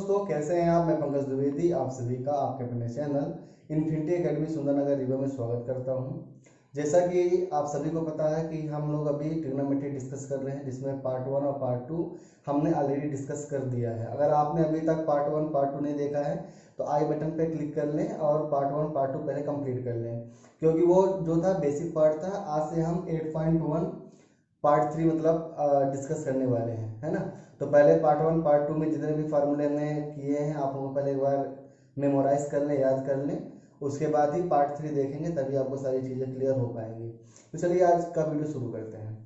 दोस्तों, कैसे हैं आप। मैं पंकज द्विवेदी आप सभी का आपके अपने channel infinity academy Sundarnagar Rewa में स्वागत करता हूं। जैसा कि आप सभी को पता है कि हम लोग अभी ट्रिग्नोमेट्री डिस्कस कर रहे हैं, जिसमें पार्ट 1 और पार्ट 2 हमने ऑलरेडी डिस्कस कर दिया है। अगर आपने अभी तक पार्ट 1 पार्ट 2 नहीं देखा है तो आई बटन पे क्लिक कर लें और पार्ट 1 पार्ट 2 पहले कंप्लीट कर लें, क्योंकि वो जो था बेसिक पार्ट था। आज से हम 8.1 पार्ट 3 मतलब डिस्कस करने वाले हैं, है ना। तो पहले पार्ट 1 पार्ट 2 में जितने भी फार्मूले हमने किए हैं आप उनको पहले एक बार मेमोराइज कर लें, याद कर लें। उसके बाद ही पार्ट 3 देखेंगे, तभी आपको सारी चीज़ें क्लियर हो पाएंगी। तो चलिए आज का वीडियो शुरू करते हैं।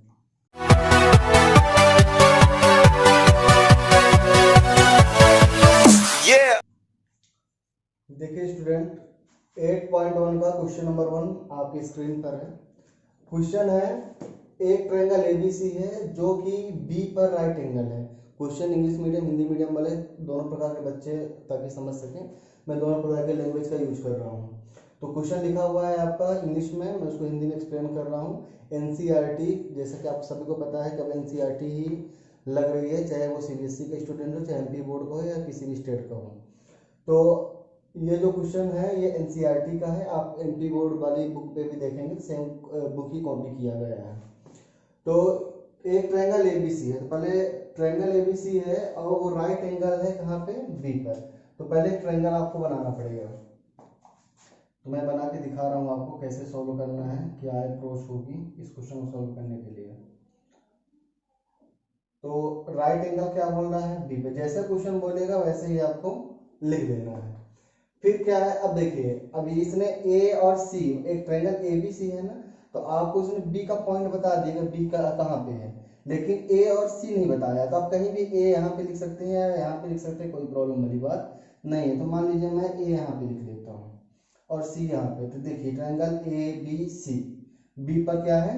देखिए स्टूडेंट, 8.1 का क्वेश्चन नंबर 1 आपकी स्क्रीन पर है। क्वेश्चन है, एक ट्रायंगल एबीसी है जो कि बी पर राइट एंगल है। Question English medium Hindi medium वाले दोनों प्रकार के बच्चे ताकि समझ सकें, मैं दोनों प्रकार के लैंग्वेज का यूज कर रहा हूँ। तो क्वेश्चन लिखा हुआ है आपका इंग्लिश में, मैं उसको हिंदी में एक्सप्लेन कर रहा हूँ। एनसीईआरटी, जैसा कि आप सभी को पता है कि अब एनसीईआरटी ही लग रही है, चाहे वो सीबीएसई का स्टूडेंट हो, चाहे एमपी बोर्ड का हो या किसी भी स्टेट का हो। तो ये जो क्वेश्चन है ये एनसीईआरटी का है। आप एमपी बोर्ड वाली बुक पे भी देखेंगे, सेम बुक ही कॉपी किया गया है। तो एक ट्रायंगल एबीसी है, तो पहले ट्रायंगल एबीसी है और वो राइट एंगल है कहाँ पे, बी पर। तो पहले ट्रायंगल आपको बनाना पड़ेगा, तो मैं बना के दिखा रहा हूँ आपको कैसे सॉल्व करना है, क्या अप्रोच होगी इस क्वेश्चन को सॉल्व करने के लिए। तो राइट एंगल क्या बोल रहा है, बी पे। जैसे क्वेश्चन बोलेगा वैसे ही आपको लिख देना है। फिर क्या है, अब देखिए, अभी इसने ए और सी, एक ट्रायंगल एबीसी है ना, तो आपको उसने बी का पॉइंट बता दिया बी का कहाँ पे है, लेकिन ए और सी नहीं बताया। तो आप कहीं भी ए यहाँ पे लिख सकते हैं या यहाँ पे लिख सकते हैं, कोई प्रॉब्लम वाली बात नहीं है। तो मान लीजिए मैं ए यहाँ पे लिख देता हूँ और सी यहाँ पे। तो देखिए triangle A B C, B पर क्या है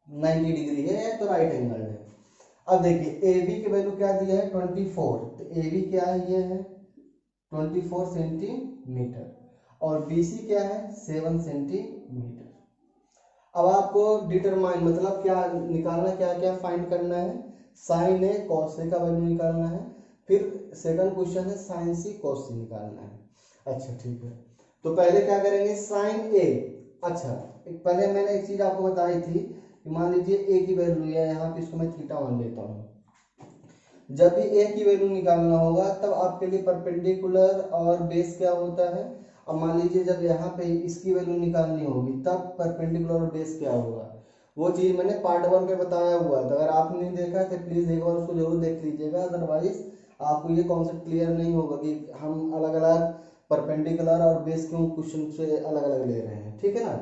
90 डिग्री है, तो राइट एंगल है। अब देखिए ए बी की वैल्यू क्या दिया है 24, तो ए बी क्या है, ये है 24 सेंटीमीटर और बीसी क्या है 7 सेंटीमीटर। अब आपको डिटरमाइन मतलब क्या निकालना, क्या क्या फाइंड करना है, साइन ए कॉस ए का वैल्यू निकालना है। फिर सेकंड क्वेश्चन है साइन सी कॉस सी निकालना है। अच्छा ठीक है, तो पहले क्या करेंगे, साइन ए। अच्छा पहले मैंने एक चीज आपको बताई थी कि मान लीजिए ए की वैल्यू है यहाँ पे, इसको मैं थीटा मान लेता हूँ। जब भी ए की वैल्यू निकालना होगा तब आपके लिए परपेंडिकुलर और बेस क्या होता है। अब मान लीजिए जब यहाँ पे इसकी वैल्यू निकालनी होगी तब परपेंडिकुलर और बेस क्या होगा, वो चीज मैंने पार्ट 1 पे बताया हुआ है। तो अगर आपने नहीं देखा तो प्लीज एक बार उसको जरूर देख लीजिएगा, अदरवाइज आपको ये कॉन्सेप्ट क्लियर नहीं होगा कि हम अलग अलग परपेंडिकुलर और बेस क्यों क्वेश्चन से अलग अलग ले रहे हैं, ठीक है ना।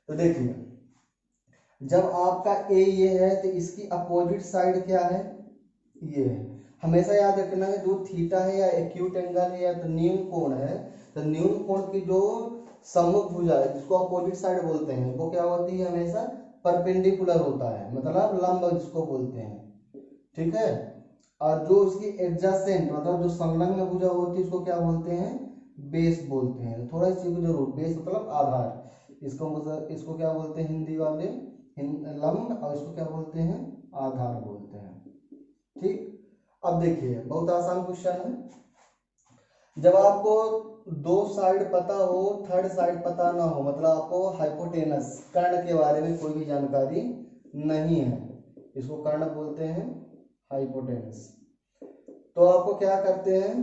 तो देखिए जब आपका ए ये है तो इसकी अपोजिट साइड क्या है, ये है। हमेशा याद रखना है जो थीटा है या एक्यूट एंगल है या तो न्यून कोण है, तो न्यून कोण की जो सम्मुख भुजा है जिसको अपोजिट साइड बोलते हैं वो क्या होती है, हमेशा परपेंडिकुलर होता है, मतलब लंब जिसको बोलते हैं, ठीक है। और जो उसकी एडजेसेंट मतलब जो संलग्न भुजा होती है उसको क्या बोलते हैं, बेस बोलते हैं। थोड़ा इस चीज को जरूर, बेस मतलब आधार, इसको क्या बोलते हैं हिंदी वाले, लंब, और इसको क्या बोलते हैं, आधार बोलते हैं, ठीक। अब देखिए बहुत आसान क्वेश्चन है। जब आपको दो साइड पता हो, थर्ड साइड पता ना हो, मतलब आपको हाइपोटेनस कर्ण के बारे में कोई भी जानकारी नहीं है, इसको कर्ण बोलते हैं, हाइपोटेनस। तो आपको क्या करते हैं,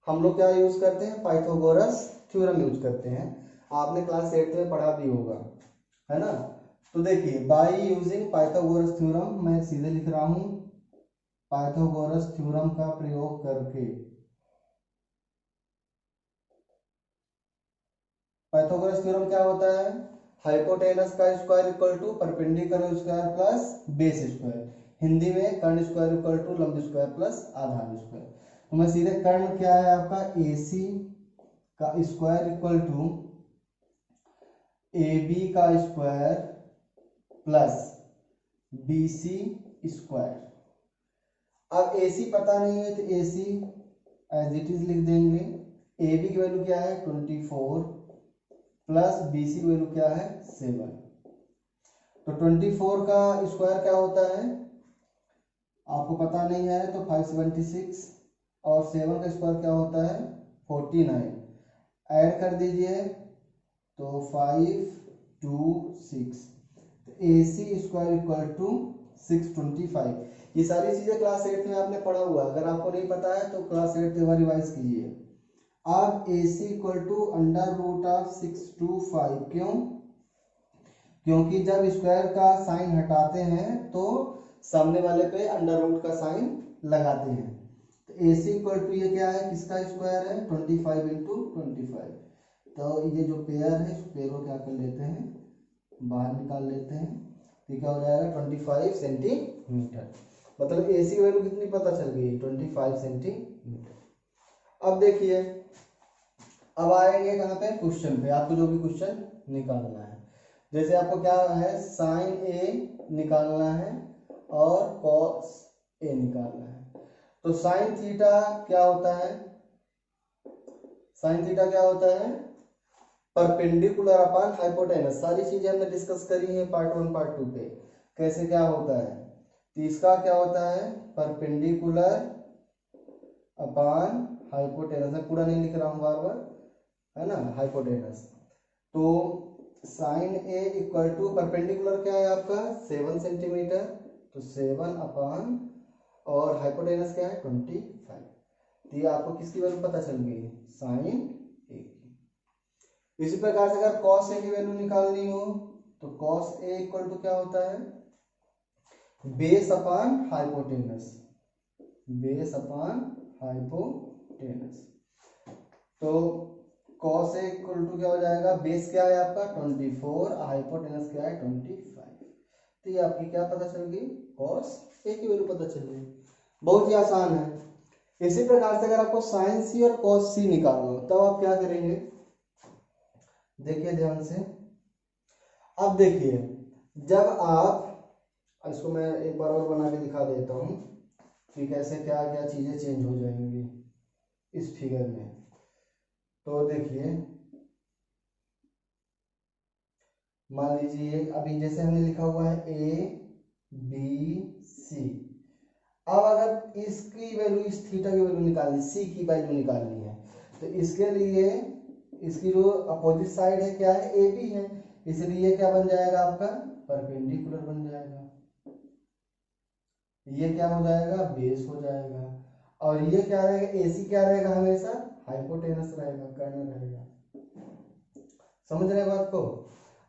हम लोग क्या यूज करते हैं, पाइथागोरस थ्योरम यूज करते हैं। आपने क्लास 8 में पढ़ा भी होगा, है ना। तो देखिए बाय यूजिंग पाइथागोरस थ्योरम, मैं सीधे लिख रहा हूं, पाइथागोरस थ्योरम का प्रयोग करके। पाइथागोरस थ्योरम क्या होता है, हाइपोटेनस का square equal to perpendicular square plus base square, Hindi में कर्ण स्क्वायर इक्वल टू लंब स्क्वायर प्लस आधार स्क्वायर। तो मैं सीधे कर्ण क्या है आपका AC का स्क्वायर इक्वल टू AB का स्क्वायर प्लस BC स्क्वायर। अब AC पता नहीं है तो AC एज इट इज लिख देंगे। AB की वैल्यू क्या है 24 प्लस BC की वैल्यू क्या है 7। तो 24 का स्क्वायर क्या होता है आपको पता नहीं है तो 576, और 7 का स्क्वायर क्या होता है 49, ऐड कर दीजिए तो 5 2 6, AC स्क्वायर इक्वल टू 625। ये सारी चीजें क्लास 8 में आपने पढ़ा हुआ है, अगर आपको नहीं पता है तो क्लास 8 एक बार रिवाइज कीजिए। अब AC equal to under root of 625, क्यों? क्योंकि जब स्क्वायर का साइन हटाते हैं तो सामने वाले पे अंडर रूट का साइन लगाते हैं। तो AC इक्वल टू ये क्या है, किसका स्क्वायर है 25 इंटू 25। तो ये जो पेयर है इस पेयर को क्या कर लेते हैं, बाहर निकाल लेते हैं, तो क्या हो जाएगा 25 सेंटीमीटर। मतलब AC की वैल्यू कितनी पता चल गई 25 सेंटीमीटर। अब देखिए, अब आएंगे कहाँ पे क्वेश्चन पे, आपको जो भी क्वेश्चन निकालना है। जैसे आपको क्या है साइन A निकालना है और कॉस A निकालना है। तो साइन थीटा क्या होता है, साइन थीटा क्या होता है परपेंडिकुलर अपॉन हाइपोटेनस। सारी चीजें हमने डिस्कस करी है पार्ट 1 पार्ट 2 पे, कैसे क्या होता है। तो इसका क्या होता है परपेंडिकुलर अपॉन हाइपोटेनस, मैं पूरा नहीं लिख रहा हूँ बार बार, है ना, हाइपोटेनस। तो sine A equal to perpendicular क्या है आपका 7 सेंटीमीटर, तो 7 अपॉन और हाइपोटेनस क्या है 25। तो ये आपको किसकी वैल्यू पता चल गई साइन A की। इसी प्रकार से अगर कॉस A की वैल्यू निकालनी हो तो कॉस A इक्वल टू क्या होता है base upon hypotenuse, base upon hypotenuse. तो cos A इक्वल टू क्या हो जाएगा, बेस क्या है आपका 24, हाइपोटेनस क्या है 25। तो ये आपकी क्या पता चल गई cos A की वैल्यू पता चल गई, बहुत ही आसान है। इसी प्रकार से अगर आपको sin C और cos C निकालना हो तब आप क्या करेंगे, देखिए ध्यान से। अब देखिए जब आप, इसको मैं एक बार और बना के दिखा देता हूं कि कैसे क्या क्या चीजें चेंज हो जाएंगी इस फिगर में। तो देखिए मान लीजिए अभी जैसे हमने लिखा हुआ है ABC, अब अगर इसकी वैल्यू इस थीटा की वैल्यू निकालनी, C की वैल्यू निकालनी है, तो इसके लिए इसकी जो अपोजिट साइड है क्या है AB है, इसलिए क्या बन जाएगा आपका परपेंडिकुलर बन जाएगा, ये क्या हो जाएगा बेस हो जाएगा, और ये क्या रहेगा AC क्या रहेगा हमेशा हाइपोटेनस रहेगा, कर्ण रहेगा। समझ रहे बात को।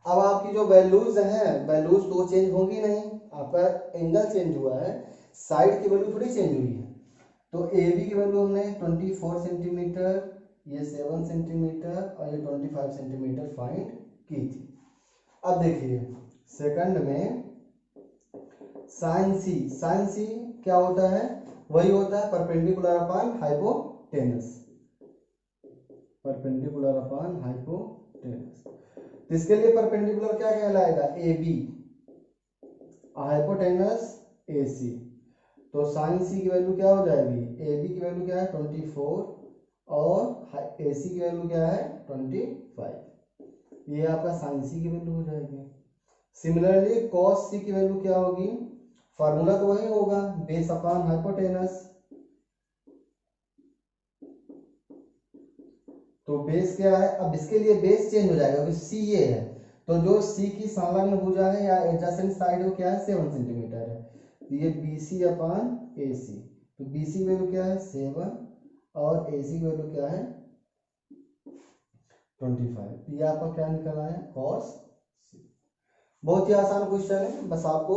अब आपकी जो वैल्यूज हैं वैल्यूज तो चेंज होंगी नहीं, आपका एंगल चेंज हुआ है, साइड की वैल्यू थोड़ी चेंज हुई है। तो AB की वैल्यू हमने 24 सेंटीमीटर, ये 7 सेंटीमीटर और ये 25 सेंटीमीटर फाइंड की थी। अब देखिए सेकंड में साइन C क्या होता है, वही होता है perpendicular upon hypotenuse, perpendicular upon hypotenuse. इसके लिए परपेंडिकुलर क्या कहलाएगा AB, हाइपोटेनस AC। तो साइन C की वैल्यू क्या हो जाएगी, AB की वैल्यू क्या है 24 और AC की वैल्यू क्या है 25, ये आपका साइन C की वैल्यू हो जाएगी। सिमिलरली cos C की वैल्यू क्या होगी, फार्मूला तो वही होगा बेस अपॉन हाइपोटेनस। तो बेस क्या है, अब इसके लिए बेस चेंज हो जाएगा क्योंकि C ये है, तो जो C की संलग्न भुजा है या एडजेसेंट साइड वो क्या है 7 सेंटीमीटर है, तो ये BC अपॉन AC। तो BC वैल्यू क्या है 7 और AC वैल्यू क्या है 25। तो ये आपका क्या निकल आया cos C। बहुत ही आसान क्वेश्चन है, बस आपको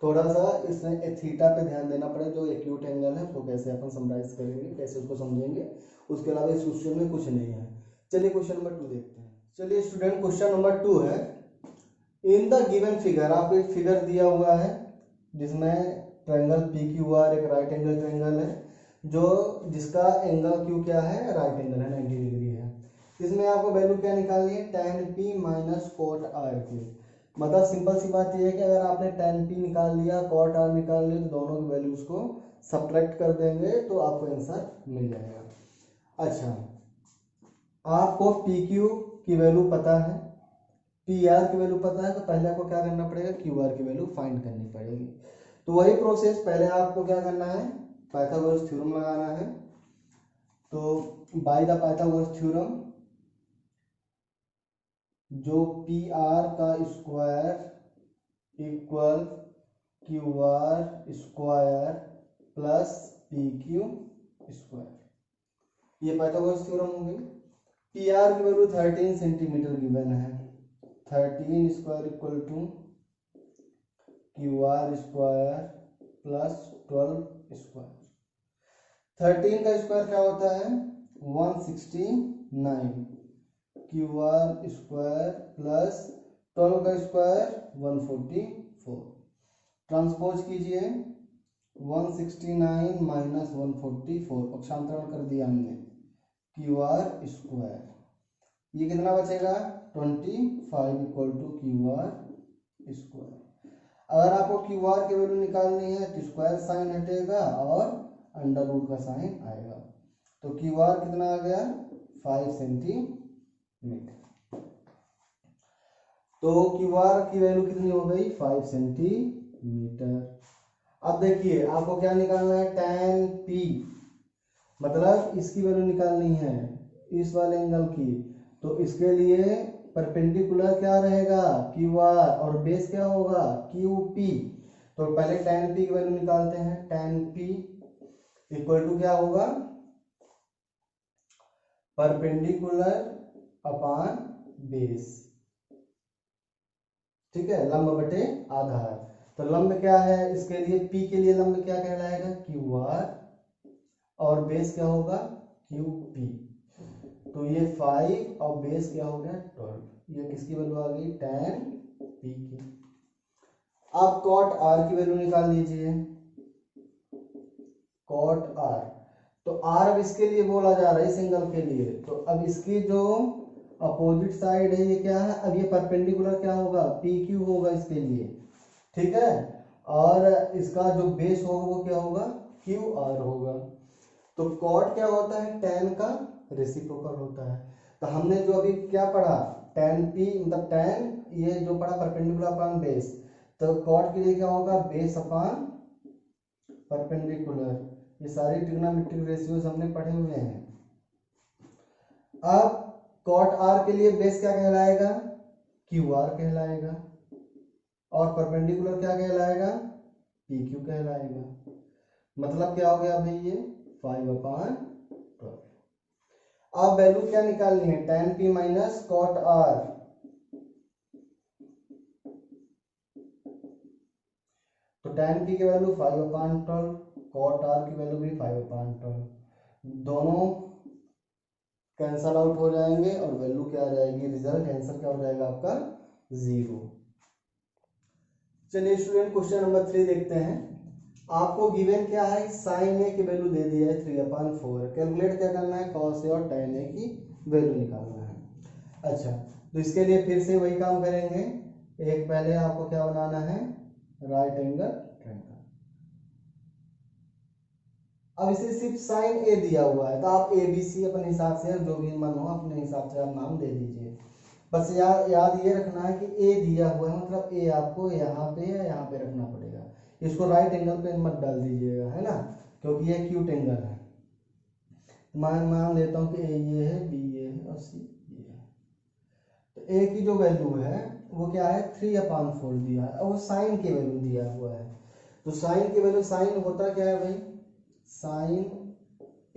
थोड़ा सा इसमें थीटा पे ध्यान देना पड़ेगा, जो एक्यूट एंगल है उसको कैसे अपन समराइज करेंगे, कैसे उसको समझेंगे, उसके अलावा इस क्वेश्चन में कुछ नहीं है। चलिए क्वेश्चन नंबर 2 देखते हैं। चलिए स्टूडेंट क्वेश्चन नंबर 2 है, इन द गिवन फिगर, आपको एक फिगर दिया हुआ है जिसमें ट्रायंगल PQR एक राइट एंगल ट्रायंगल है, जो जिसका एंगल Q क्या है राइट एंगल है 90 डिग्री है। इसमें आपको वैल्यू क्या निकालनी है tan P minus cot R की। मतलब सिंपल सी बात यह है कि अगर आपने tan P निकाल लिया cot R निकाल लिया तो दोनों की वैल्यूज को सब्ट्रैक्ट कर देंगे तो आपको आंसर मिल जाएगा। अच्छा, आपको PQ की वैल्यू पता है, PR की वैल्यू पता है, तो पहले आपको क्या करना पड़ेगा QR की वैल्यू फाइंड करनी पड़ेगी। तो वही प्रोसेस, पहले आपको क्या करना है पाइथागोरस थ्योरम लगाना है, तो बाय द पाइथागोरस थ्योरम जो पी आर का square equal Q R square plus P Q square, ये पाइथागोरस थ्योरम हो गई। पी आर की वैल्यू 13 सेंटीमीटर गिवन है, 13 square equal to Q R square plus 12 square. 13 का स्क्वायर क्या होता है 169, क्यू आर स्क्वायर प्लस 12 का स्क्वायर 144। ट्रांसपोज कीजिए 169 माइनस 144, पक्षांतरण कर दिया हमने, क्यू आर स्क्वायर, ये कितना बचेगा 25 equal to Q R square. अगर आपको क्यू आर की वैल्यू निकालनी है तो स्क्वायर साइन हटेगा और अंडर रूट का साइन आएगा, तो क्यू आर कितना आ गया 5 सेंटीमीटर। तो क्यू आर की वैल्यू कितनी हो गई 5 सेंटीमीटर। अब देखिए आपको क्या निकालना है tan p, मतलब इसकी वैल्यू निकालनी है इस वाले एंगल की, तो इसके लिए परपेंडिकुलर क्या रहेगा क्यू आर और बेस क्या होगा क्यू पी। तो पहले tan p की वैल्यू निकालते हैं, tan p इक्वल टू क्या होगा परपेंडिकुलर अपॉन बेस, ठीक है, लंब बटे आधार। तो लंब क्या है इसके लिए p के लिए लंब क्या कहलाएगा क्यू आर और बेस क्या होगा क्यू पी। तो ये 5 और बेस क्या हो गया 12, ये किसकी वैल्यू आ गई tan p की। आप cot r की वैल्यू निकाल लीजिए, cot r, तो r अब इसके लिए बोला जा रहा है इस एंगल के लिए, तो अब इसकी जो अपोजिट साइड है ये क्या है, अब ये परपेंडिकुलर क्या होगा पी क्यू होगा इसके लिए, ठीक है, और इसका जो बेस होगा वो क्या होगा क्यू आर होगा। तो कॉट क्या होता है tan का रेसिप्रोकल होता है। तो हमने जो अभी क्या पढ़ा tan p मतलब tan ये जो पढ़ा परपेंडिकुलर अपॉन बेस, तो कॉट के लिए क्या होगा बेस अपॉन परपेंडिकुलर, ये सारी ट्रिग्नोमेट्रिक रेशियोज हमने पढ़े हुए हैं। अब कॉट आर के लिए बेस क्या कहलाएगा क्यू आर कहलाएगा और परपेंडिकुलर क्या कहलाएगा पी क्यू कहलाएगा। मतलब क्या हो गया भाई ये 5/12। अब वैल्यू क्या निकालनी है tan p minus cot R, तो tan p की वैल्यू 5/12, कॉट आर की वैल्यू भी 5/12, दोनों कैंसल आउट हो जाएंगे और वैल्यू क्या आ जाएगी, रिजल्ट आंसर क्या हो जाएगा आपका 0। चलिए स्टूडेंट क्वेश्चन नंबर 3 देखते हैं। आपको गिवन क्या है साइन ए की वैल्यू दे दिया है 3/4, कैलकुलेट क्या करना है कॉस ए और tan ए की वैल्यू निकालना है। अच्छा तो इसके लिए फिर से वही काम करेंगे, एक पहले आपको क्या बनाना है राइट एंगल ट्रायंगल। अब इसे सिर्फ साइन ए दिया हुआ है तो आप ए बी सी अपने हिसाब से जो भी मन हो अपने हिसाब से आप नाम दे दीजिए। बस याद ये रखना है कि ए दिया हुआ है मतलब ए आपको यहाँ पे या यहाँ पे रखना पड़ेगा, इसको राइट एंगल पे मत डाल दीजिएगा, है ना, क्योंकि ये एक्यूट एंगल है। मान लेता हूँ कि ए ये है बी ये है और सी ये है, तो ए की जो वैल्यू है वो क्या है 3/4 दिया है और वो साइन की वैल्यू दिया हुआ है। तो साइन की वैल्यू, साइन होता क्या है भाई, साइन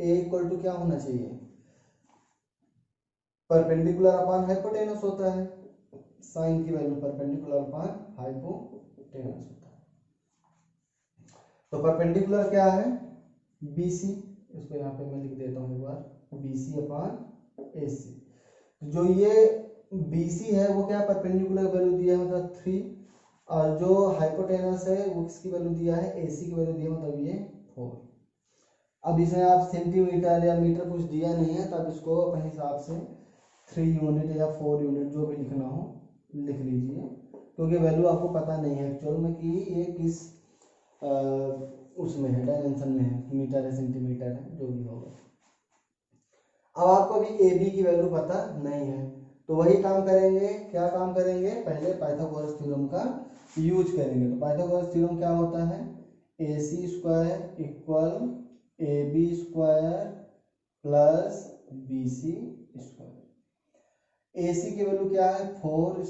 ए इक्वल टू क्या होना चाहिए परपेंडिकुलर अपॉन हाइपोटेनस होता है, साइन की वैल्यू परपेंडिकुलर अपॉन हाइपोटेनस होता है। तो परपेंडिकुलर क्या है BC, इसको यहाँ पे मैं लिख देता हूँ एक बार BC अपॉन AC। जो ये BC है वो क्या परपेंडिकुलर वैल्यू दिया है मतलब 3, और जो हाइपोटेनस है वो किसकी वैल्यू दिया है AC की वैल्यू दिया मतलब ये 4। अब इसमें आप सेंटीमीटर या मीटर कुछ दिया नहीं है तो आप इसको अपने हिसाब से 3 यूनिट या 4 यूनिट जो भी लिखना हो लिख लीजिए, क्योंकि वैल्यू आपको पता नहीं है एक्चुअल में कि ये किस उसमें है डायमेंशन में है, मीटर है सेंटीमीटर है जो भी होगा। अब आपको अभी ए बी की वैल्यू पता नहीं है तो वही काम करेंगे, क्या काम करेंगे पहले पाइथागोरस थ्योरम का यूज करेंगे। तो पाइथागोरस थ्योरम क्या होता है AC² equal AB² plus BC square. AC की वैल्यू क्या है 4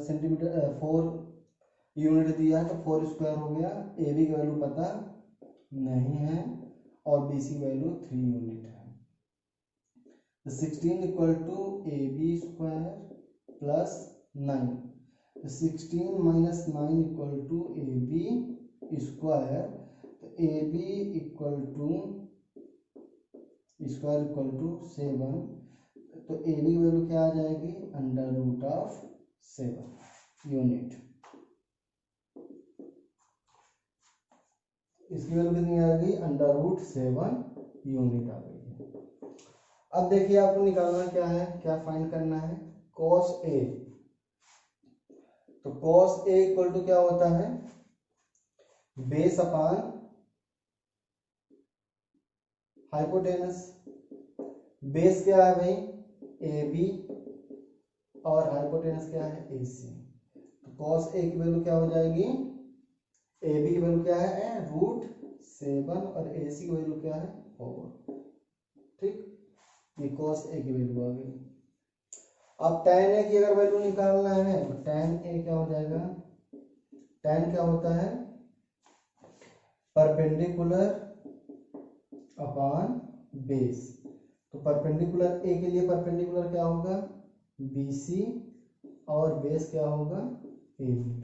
सेंटीमीटर 4 यूनिट दिया है तो 4 स्क्वायर हो गया। AB की वैल्यू पता नहीं है और BC की वैल्यू 3 यूनिट है। तो 16 equal to AB square plus 9। तो 16 minus 9 equal to AB square. तो AB equal to square equal to 7। तो AB की वैल्यू क्या आ जाएगी अंडर रूट ऑफ 7 यूनिट। इसकी वैल्यू कितनी आ गई अंडर रूट 7 यूनिट आ गई है। अब देखिए आपको निकालना क्या है, क्या फाइंड करना है cos A। तो cos A इक्वल टू क्या होता है बेस अपान हाइपोटेनस। बेस क्या है भाई AB और हाइपोटेनस क्या है AC। तो cos A की वैल्यू क्या हो जाएगी AB की वैल्यू क्या है रूट 7 और AC की वैल्यू क्या है 4। ठीक, ये cos A की वैल्यू आ गई। अब tan A की अगर वैल्यू निकालना है तो tan A क्या हो जाएगा, tan क्या होता है परपेंडिकुलर अपॉन बेस। तो परपेंडिकुलर A के लिए परपेंडिकुलर क्या होगा BC और बेस क्या होगा AB।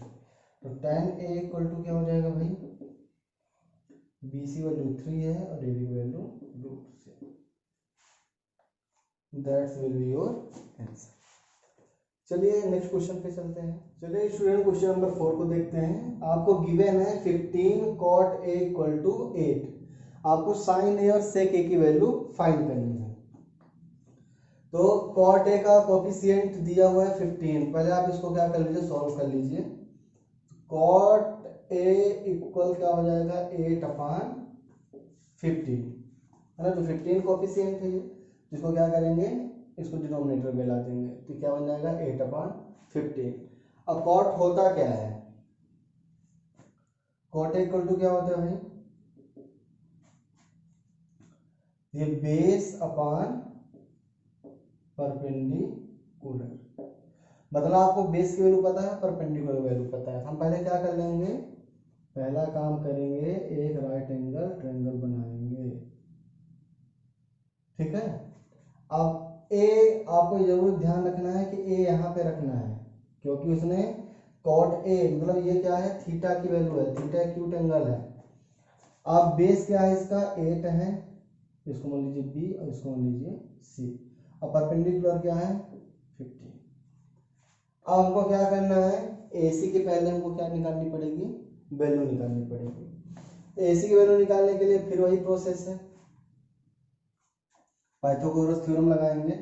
तो tan A इक्वल टू क्या हो जाएगा भाई BC वैल्यू 3 है और AB की value root 7। That's will be your answer. चलिए नेक्स्ट क्वेश्चन पे चलते हैं। चलिए स्टूडेंट क्वेश्चन नंबर 4 को देखते हैं। आपको गिवन है 15 cot A इक्वल टू 8। आपको sin A और sec A की वैल्यू फाइंड करनी है। तो cot A का कोफिशिएंट दिया हुआ है 15। पहले आप इसको क्या कर लीजिए सॉल्व कर लीजिए। cot A इक्वल क्या हो जाएगा 8 अपान 15 है ना। तो 15 कोफिशिएंट है ये, जिसको क्या करेंगे इसको डिनोमिनेटर में ला देंगे तो क्या बन जाएगा 8 अपान 15। अब cot होता क्या है cot इक्वल टू क्या होता है भाई ये बेस अपान परपेंडिकुलर। मतलब आपको बेस की वैल्यू पता है परपेंडिकुलर वैल्यू पता है। हम पहले क्या कर लेंगे पहला काम करेंगे एक राइट एंगल ट्रायंगल बनाएंगे। ठीक है, अब ए आपको जरूर ध्यान रखना है कि ए यहाँ पे रखना है क्योंकि उसने cot A मतलब ये क्या है थीटा की वैल्यू है, थीटा एक्यूट एंगल है। अब बेस क्या है इसका 8 है, इसको मान लीजिए B और इसको मान लीजिए C। अब परपेंडिकुलर क्या है 15। अब हमको क्या करना है AC के पहले हमको क्या निकालनी पड़ेगी वैल्यू निकालनी पड़ेगी। AC की वैल्यू निकालने के लिए फिर वही प्रोसेस है पाइथागोरस थ्योरम लगाएंगे।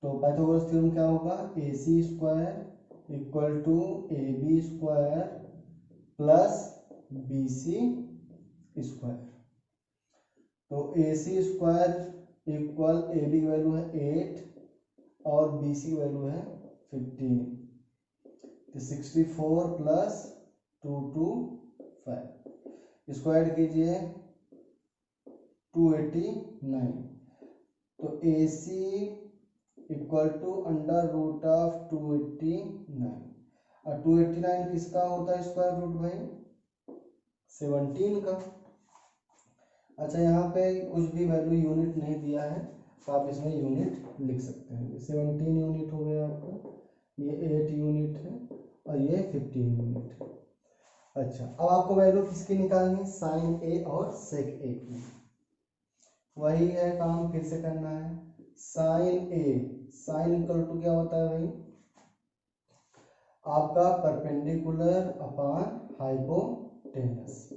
तो पाइथागोरस थ्योरम क्या होगा AC square equal to AB square plus BC square. तो AC स्क्वायर इक्वल AB की वैल्यू है 8 और BC की वैल्यू है 15। तो 64 प्लस 225 स्क्वायर कीजिए 289। तो AC equal to under root of 289 और 289 किसका होता है स्क्वायर रूट भाई 17 का। अच्छा यहाँ पे कुछ भी वैल्यू यूनिट नहीं दिया है तो आप इसमें यूनिट लिख सकते हैं। 17 यूनिट हो गया आपका, ये 8 यूनिट है और ये 15 यूनिट है। अच्छा अब आपको वैल्यू किसकी निकालनी साइन A और सेक A की। वही है काम फिर से करना है। Sine A sine equal to क्या होता है भाई आपका परपेंडिकुलर अपॉन हाइपोटेनस।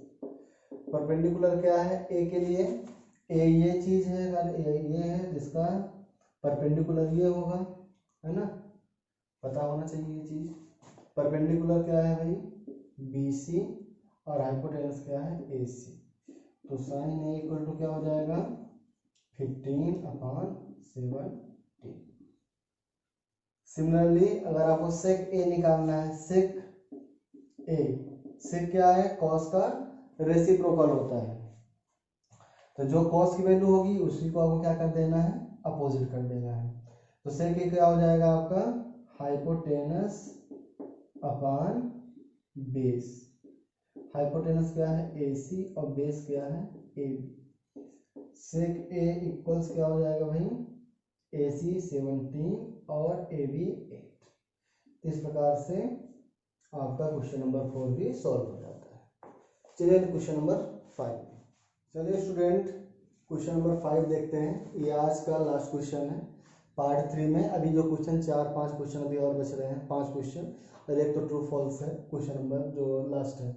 परपेंडिकुलर क्या है A के लिए A ये चीज है अगर ये है जिसका परपेंडिकुलर ये होगा है ना, पता होना चाहिए ये चीज। परपेंडिकुलर क्या है भाई BC और हाइपोटेनस क्या है AC। तो साइन A इक्वल टू क्या हो जाएगा 15 अपॉन 17। सिमिलरली अगर आपको सेक A निकालना है सेक A, सेक क्या है कॉस का रेसिप्रोकल होता है। तो जो कॉस की वैल्यू होगी उसी को आपको क्या कर देना है, अपोजिट कर देना है। तो सेक ए क्या हो जाएगा आपका, हाइपोटेनस अपॉन बेस। हाइपोटेनस क्या है, AC, और बेस क्या है, AB। सेक ए इक्वल्स क्या हो जाएगा भाई, AC 17 और AB 8। इस प्रकार से आपका क्वेश्चन नंबर 4 भी सॉल्व हो जाता है। चलिए क्वेश्चन नंबर 5। चलिए स्टूडेंट क्वेश्चन नंबर 5 देखते हैं। ये आज का लास्ट क्वेश्चन है पार्ट 3 में। अभी जो क्वेश्चन 4-5 क्वेश्चन अभी और बच रहे हैं, 5 क्वेश्चन, और एक तो ट्रू फॉल्स है क्वेश्चन नंबर जो लास्ट है,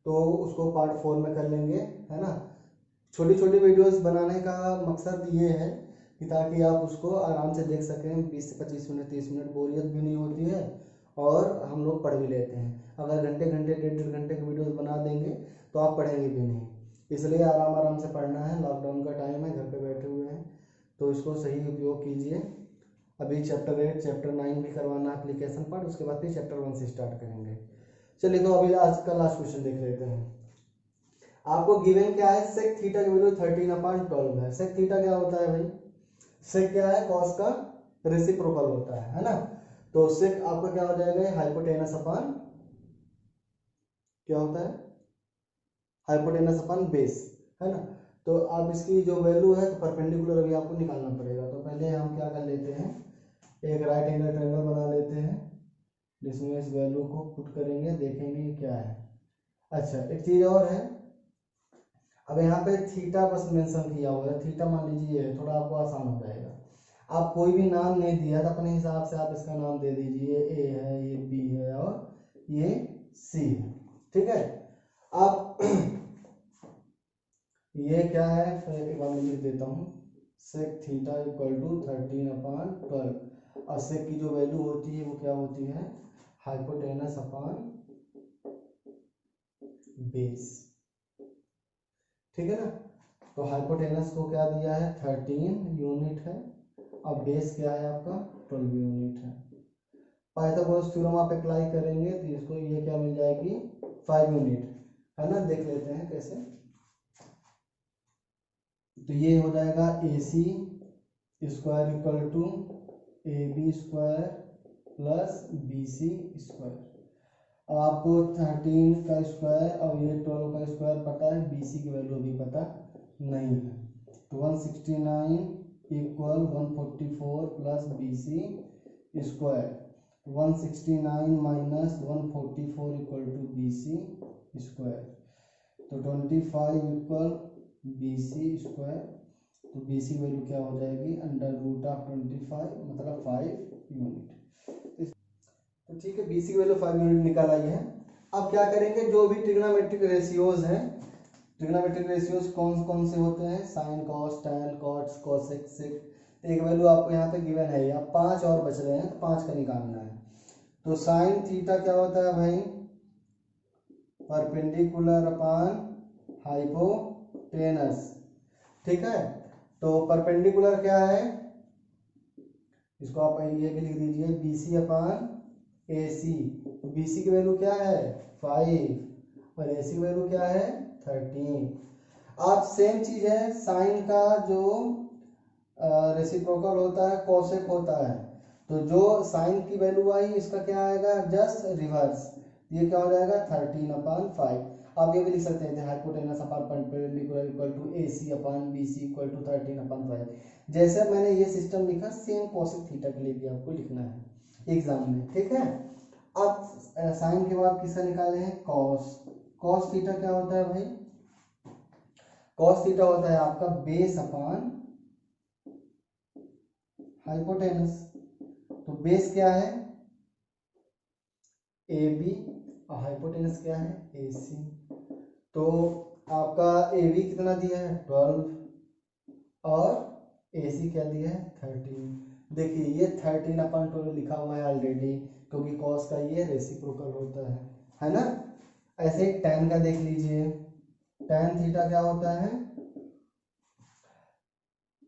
तो उसको पार्ट 4 में कर लेंगे, है ना। छोटी छोटी वीडियोस बनाने का मकसद ये है कि ताकि आप उसको आराम से देख सकें, 20 से 25 मिनट 30 मिनट, बोरियत भी नहीं होती है और हम लोग पढ़ भी लेते हैं। अगर घंटे घंटे 1.5 घंटे की वीडियोस बना देंगे तो आप पढ़ेंगे भी नहीं। इसलिए आराम आराम से पढ़ना है, लॉकडाउन का टाइम है, घर पे बैठे हुए हैं, तो इसको सही उपयोग कीजिए। अभी चैप्टर 8 चैप्टर 9 भी करवाना एप्लीकेशन पर, उसके बाद फिर चैप्टर 1 से स्टार्ट करेंगे। चलिए तो अभी आज का लास्ट क्वेश्चन देख लेते हैं। आपको गिवन क्या है, सेक थीटा की वैल्यू 13/12 है। सेक थीटा क्या होता है भाई, सेक क्या है, कॉस का रेसिप्रोकल होता है ना। तो सेक आपका क्या हो जाएगा, हाइपोटेनस अपॉन क्या होता है, हाइपोटेनस अपॉन बेस, है ना। तो आप इसकी जो वैल्यू है तो परपेंडिकुलर अभी आपको निकालना पड़ेगा। तो पहले हम क्या कर लेते हैं, एक राइट एंगल ट्रायंगल बना लेते हैं जिसमें इस वैल्यू को पुट करेंगे, देखेंगे क्या है। अच्छा एक चीज और है, अब यहाँ पे थीटा बस मेंशन किया हुआ है, थीटा मान लीजिए ये थोड़ा आपको आसान हो जाएगा। आप कोई भी नाम नहीं दिया तो अपने हिसाब से आप इसका नाम दे दीजिए, ए है, ये बी है और ये सी है, ठीक है। आप ये क्या है, फिर एक बार मैं लिख देता हूँ, सेक थीटा इक्वल टू 13/12, और सेक की जो वैल्यू होती है वो क्या होती है, हाइपोटेनस अपॉन बेस, ठीक है ना। तो हाइपोटेनस को क्या दिया है, 13 यूनिट है, और बेस क्या है आपका 12 यूनिट है। पाइथागोरस थ्योरम आप अप्लाई करेंगे तो इसको ये क्या मिल जाएगी, 5 यूनिट, है ना। देख लेते हैं कैसे। तो ये हो जाएगा AC square equal to AB square plus BC square. अब आपको 13 का स्क्वायर और ये 12 का स्क्वायर पता है, BC की वैल्यू अभी पता नहीं है। तो 169 equal 144 plus BC square, 169 minus 144 equal to BC square, तो 25 इक्वल BC स्क्वायर। तो BC वैल्यू क्या हो जाएगी, √25 मतलब 5 यूनिट। तो ठीक है, BC की वैल्यू 5 यूनिट निकाल आई है। अब क्या करेंगे, जो भी ट्रिग्नोमेट्रिक रेशियोज हैं, ट्रिग्नोमेट्रिक रेशियोज कौन कौन से होते हैं, sine cos tan cots cosec sec. एक वैल्यू आपको यहाँ पे गिवन है, या 5 और बच रहे हैं तो 5 का निकालना है। तो साइन थीटा क्या होता है भाई, परपेंडिकुलर अपॉन हाइपोटेनस, ठीक है। तो परपेंडिकुलर क्या है, इसको आप ये भी लिख दीजिए, BC अपॉन AC। तो BC की वैल्यू क्या है 5 और AC की वैल्यू क्या है 13। अब सेम चीज है, साइन का जो रेसिप्रोकल होता है कोसेक होता है, तो जो साइन की वैल्यू आई इसका क्या आएगा, जस्ट रिवर्स, ये क्या हो जाएगा 13/5। आप ये भी लिख सकते हैं hypotenuse upon perpendicular equal to AC upon BC equal to 13/5। जैसे मैंने ये सिस्टम लिखा, सेम कोसेक थीटा के लिए भी आपको लिखना है एग्जाम में, ठीक है। अब साइन के बाद किसका निकाले हैं, कॉस। कॉस थीटा क्या होता है भाई, कॉस थीटा होता है आपका बेस अपॉन हाइपोटेनस। तो बेस क्या है AB और हाइपोटेनस क्या है AC। तो आपका AB कितना दिया है 12 और AC क्या दिया है 13। देखिए ये 13/12 लिखा हुआ है ऑलरेडी, क्योंकि कॉस का ये रेसिप्रोकल होता है ना। ऐसे ही tan का देख लीजिए, tan थीटा क्या होता है,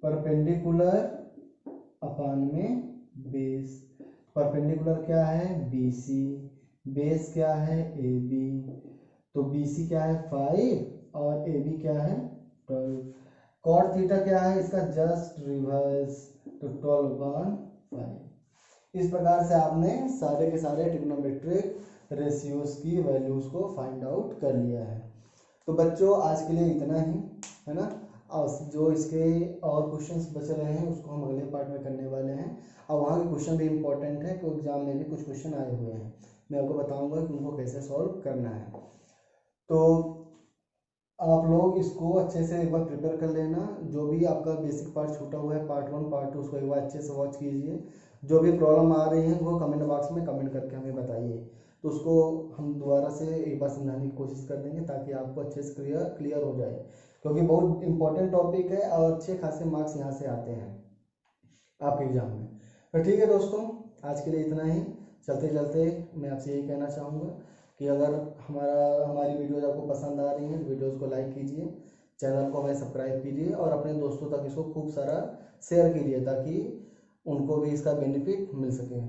परपेंडिकुलर अपॉन में बेस। परपेंडिकुलर क्या है BC, बेस क्या है AB। तो BC क्या है 5 और AB क्या है 12। कॉट थीटा क्या है, इसका जस्ट रिवर्स तो 12/5। इस प्रकार से आपने सारे के सारे ट्रिग्नोमेट्रिक रेशियोज की वैल्यूज को फाइंड आउट कर लिया है। तो बच्चों आज के लिए इतना ही है ना। और जो इसके और क्वेश्चंस बच रहे हैं उसको हम अगले पार्ट में करने वाले हैं। और वहाँ के क्वेश्चन भी इम्पोर्टेंट है क्योंकि एग्जाम में भी कुछ क्वेश्चन आए हुए हैं, मैं आपको बताऊंगा कि उनको कैसे सॉल्व करना है। तो आप लोग इसको अच्छे से एक बार प्रिपेयर कर लेना। जो भी आपका बेसिक पार्ट छूटा हुआ है पार्ट 1 पार्ट 2 उसको एक बार अच्छे से वॉच कीजिए। जो भी प्रॉब्लम आ रही है वो कमेंट बॉक्स में कमेंट करके हमें बताइए, तो उसको हम दोबारा से एक बार समझाने की कोशिश कर देंगे ताकि आपको अच्छे से क्लियर हो जाए, क्योंकि बहुत इंपॉर्टेंट टॉपिक है और अच्छे खासे मार्क्स यहाँ से आते हैं आपके एग्जाम में। तो ठीक है दोस्तों, आज के लिए इतना ही। चलते चलते मैं आपसे यही कहना चाहूँगा कि अगर हमारी वीडियोज़ आपको पसंद आ रही हैं तो वीडियोज़ को लाइक कीजिए, चैनल को हमें सब्सक्राइब कीजिए और अपने दोस्तों तक इसको खूब सारा शेयर कीजिए ताकि उनको भी इसका बेनिफिट मिल सके।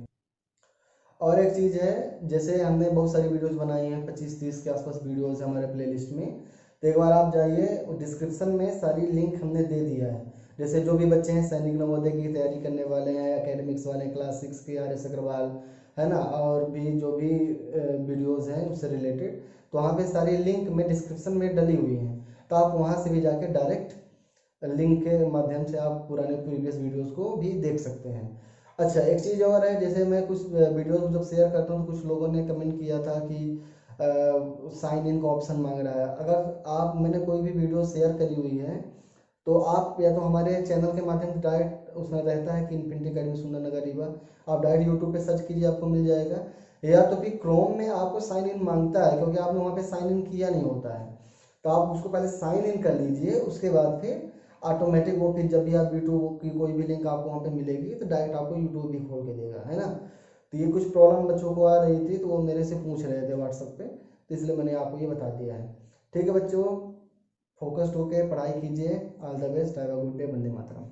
और एक चीज़ है, जैसे हमने बहुत सारी वीडियोज़ बनाई हैं, 25-30 के आसपास वीडियोज़ है हमारे प्लेलिस्ट में, तो एक बार आप जाइए, डिस्क्रिप्शन में सारी लिंक हमने दे दिया है। जैसे जो भी बच्चे हैं सैनिक नवोदय की तैयारी करने वाले हैं, एकेडमिक्स वाले, क्लास 6 के RS अग्रवाल है ना, और भी जो भी वीडियोज़ हैं उससे रिलेटेड, तो वहाँ पे सारी लिंक में डिस्क्रिप्शन में डली हुई हैं, तो आप वहाँ से भी जाके डायरेक्ट लिंक के माध्यम से आप पुराने प्रीवियस वीडियोज़ को भी देख सकते हैं। अच्छा एक चीज़ और है, जैसे मैं कुछ वीडियोज़ जब शेयर करता हूँ तो कुछ लोगों ने कमेंट किया था कि साइन इन का ऑप्शन मांग रहा है। अगर मैंने कोई भी वीडियो शेयर करी हुई है तो आप या तो हमारे चैनल के माध्यम से डायरेक्ट उसमें रहता है कि इन्फिनिटी अकेडमी सुंदरनगर रीवा, आप डायरेक्ट यूट्यूब पे सर्च कीजिए आपको मिल जाएगा, या तो फिर क्रोम में आपको साइन इन मांगता है क्योंकि आपने वहाँ पे साइन इन किया नहीं होता है, तो आप उसको पहले साइन इन कर लीजिए, उसके बाद फिर ऑटोमेटिक वो फिर जब भी आप यूट्यूब की कोई भी लिंक आपको वहाँ पे मिलेगी तो डायरेक्ट आपको यूट्यूब भी खोल के देगा, है ना। तो ये कुछ प्रॉब्लम बच्चों को आ रही थी तो वो मेरे से पूछ रहे थे व्हाट्सएप पे, तो इसलिए मैंने आपको ये बता दिया है। ठीक है बच्चों, फोकस्ड होकर पढ़ाई कीजिए। All the best, have a good day, Vande Mataram.